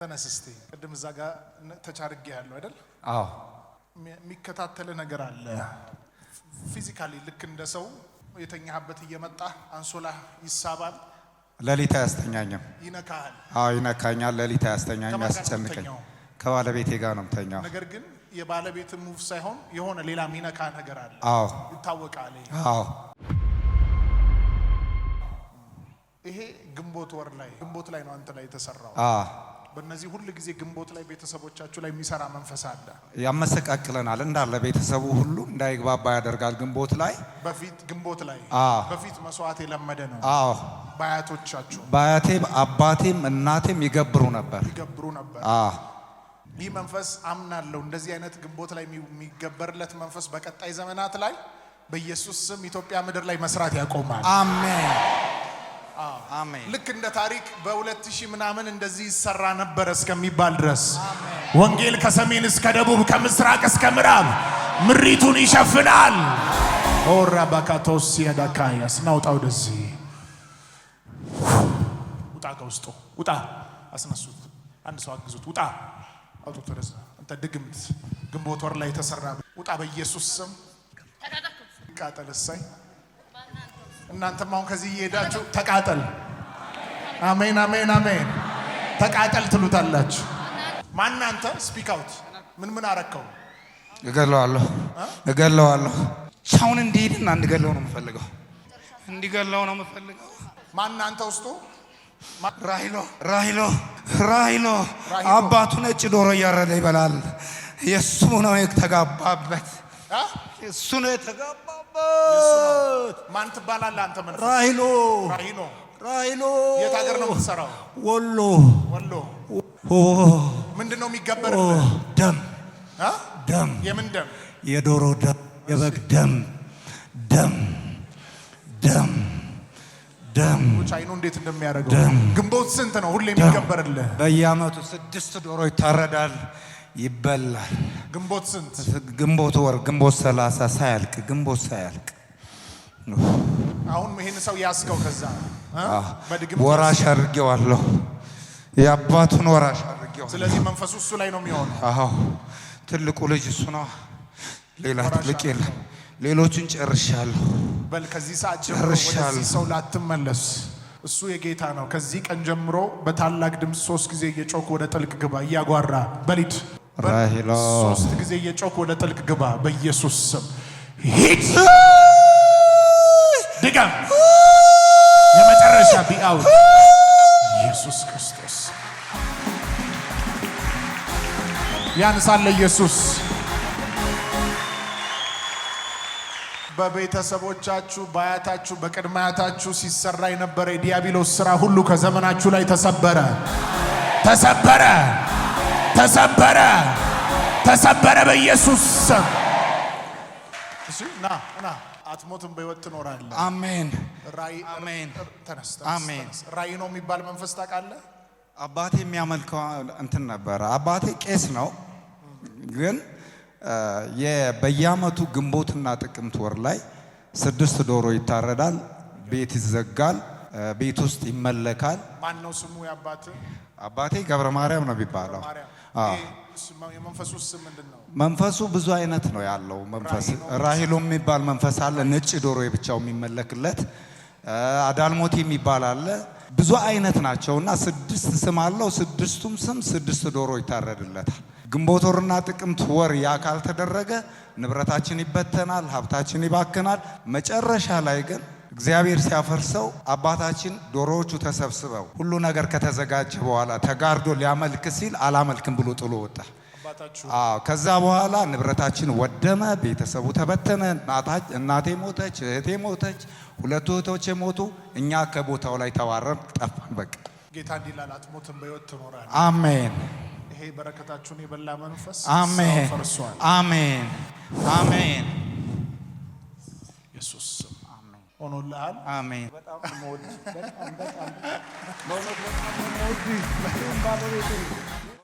ተነስስቲ ቅድም እዛ ጋር ተቻርጌ ያለው አይደል? አዎ የሚከታተል ነገር አለ። ፊዚካሊ ልክ እንደ ሰው የተኛህበት እየመጣ አንሶላ ይሳባል። ለሊት አያስተኛኝም። ይነካል። አዎ ይነካኛል። ለሊት አያስተኛኝም፣ ያስጨንቀኝ። ከባለቤቴ ጋር ነው የምተኛው። ነገር ግን የባለቤት ሙቭ ሳይሆን የሆነ ሌላ ሚነካ ነገር አለ። አዎ ይታወቃል። አዎ ይሄ ግንቦት ወር ላይ ግንቦት ላይ ነው አንተ ላይ የተሰራው። አዎ በእነዚህ ሁሉ ጊዜ ግንቦት ላይ ቤተሰቦቻችሁ ላይ የሚሰራ መንፈስ አለ። ያመሰቃቅለናል። እንዳለ ቤተሰቡ ሁሉ እንዳይግባባ ያደርጋል። ግንቦት ላይ ግንቦት ላይ በፊት መስዋዕት የለመደ ነው። አዎ ባያቶቻችሁ ባያቴም አባቴም እናቴም ይገብሩ ነበር። አዎ ይህ መንፈስ አምናለሁ እንደዚህ አይነት ግንቦት ላይ የሚገበርለት መንፈስ በቀጣይ ዘመናት ላይ በኢየሱስ ስም ኢትዮጵያ ምድር ላይ መስራት ያቆማል። አሜን አሜን። ልክ እንደ ታሪክ በ2000 ምናምን እንደዚህ ይሰራ ነበር እስከሚባል ድረስ ወንጌል ከሰሜን እስከ ደቡብ ከምስራቅ እስከ ምዕራብ ምሪቱን ይሸፍናል። ኦራ ባካቶስ ያዳካያስ ናውጣው ደዚህ ውጣ ከውስጡ ውጣ። አስነሱት። አንድ ሰው አግዙት። ውጣ አውጡት ወደዛ። አንተ ድግምት ግንቦት ወር ላይ የተሰራ ውጣ በኢየሱስ ስም ተቃጠል። እሰይ እናንተም አሁን ከዚህ እየሄዳችሁ ተቃጠል። አሜን አሜን አሜን። ተቃጠል ትሉታላችሁ። ማን አንተ? ስፒክ አውት። ምን አረከው? እገለዋለሁ። ሻውን እንዲሄድና እንድገለው ነው የምፈልገው። እንዲገለው ነው የምፈልገው። ማን አንተ? ውስጡ ራሂሎ አባቱ ነጭ ዶሮ እያረደ ይበላል። የሱ ነው የተጋባበት። የሱ ነው የተጋባበት። ማን ትባላለህ አንተ? መንፈስ ራሂሎ። የት ሀገር ነው የምትሰራው? ወሎ። ምንድነው የሚገበርልህ? ደም። የምን ደም? የዶሮ ደም፣ የበግ ደም። ቻይኑ እንዴት እንደሚያደርገው ግንቦት ስንት ነው ሁሌ የሚገበርልህ? በየዓመቱ 6 ዶሮ ይታረዳል፣ ይበላል። ግንቦት ስንት? ግንቦት ወር ግንቦት 30 ሳያልቅ ግንቦት ሳያልቅ አሁን ይሄን ሰው ያስከው ከዛ በድግምት ወራሽ አድርጌዋለሁ። የአባቱን ወራሽ አድርጌዋለሁ። ስለዚህ መንፈሱ እሱ ላይ ነው የሚሆነው። አዎ ትልቁ ልጅ እሱ ነው። ሌላ ትልቅ የለም። ሌሎችን ጨርሻለሁ። በል ከዚህ ሰዓት ጀምሮ ወደዚህ ሰው ላትመለስ። እሱ የጌታ ነው። ከዚህ ቀን ጀምሮ በታላቅ ድምፅ 3 ጊዜ እየጮክ ወደ ጥልቅ ግባ። እያጓራ በሊድ 3 ጊዜ እየጮክ ወደ ጥልቅ ግባ። በኢየሱስ ስም ሂድ። ድጋም የመጨረሻ ቢአው ኢየሱስ ክርስቶስ ያንሳል። ኢየሱስ በቤተሰቦቻችሁ በአያታችሁ በቅድመ አያታችሁ ሲሰራ የነበረ የዲያብሎስ ስራ ሁሉ ከዘመናችሁ ላይ ተሰበረ በኢየሱስ ስም። ና አትሞትም፣ በሕይወት ትኖራለህ። አሜን አሜን። ተነስ። አሜን። ራእይ ነው የሚባል መንፈስ ታውቃለህ? አባቴ የሚያመልከው እንትን ነበረ። አባቴ ቄስ ነው ግን በየዓመቱ ግንቦትና ጥቅምት ወር ላይ 6 ዶሮ ይታረዳል፣ ቤት ይዘጋል፣ ቤት ውስጥ ይመለካል። ማን ነው ስሙ ያባቴ? አባቴ ገብረ ማርያም ነው የሚባለው። የመንፈሱ ስም ምንድነው? መንፈሱ ብዙ አይነት ነው ያለው። መንፈስ ራሂሎ የሚባል መንፈስ አለ፣ ነጭ ዶሮ የብቻው የሚመለክለት። አዳልሞቲ የሚባል አለ። ብዙ አይነት ናቸውና 6 ስም አለው። 6ቱም ስም 6 ዶሮ ይታረድለታል። ግንቦት ወርና ጥቅምት ወር ያ ካልተደረገ ንብረታችን ይበተናል፣ ሀብታችን ይባክናል። መጨረሻ ላይ ግን እግዚአብሔር ሲያፈርሰው አባታችን ዶሮዎቹ ተሰብስበው ሁሉ ነገር ከተዘጋጀ በኋላ ተጋርዶ ሊያመልክ ሲል አላመልክም ብሎ ጥሎ ወጣ። ከዛ በኋላ ንብረታችን ወደመ፣ ቤተሰቡ ተበተነ። እናቴ ሞተች፣ እህቴ ሞተች፣ 2 እህቶቼ ሞቱ። እኛ ከቦታው ላይ ተዋረን ጠፋን። በቃ ጌታ እንዲላል አትሞትም፣ በሕይወት ትኖራለህ። አሜን። ይሄ በረከታችሁን የበላ መንፈስ አሜን ፈርሷል። አሜን አሜን። ኢየሱስ ስም አሜን ሆኖልሃል። አሜን። በጣም ሞድ በጣም በጣም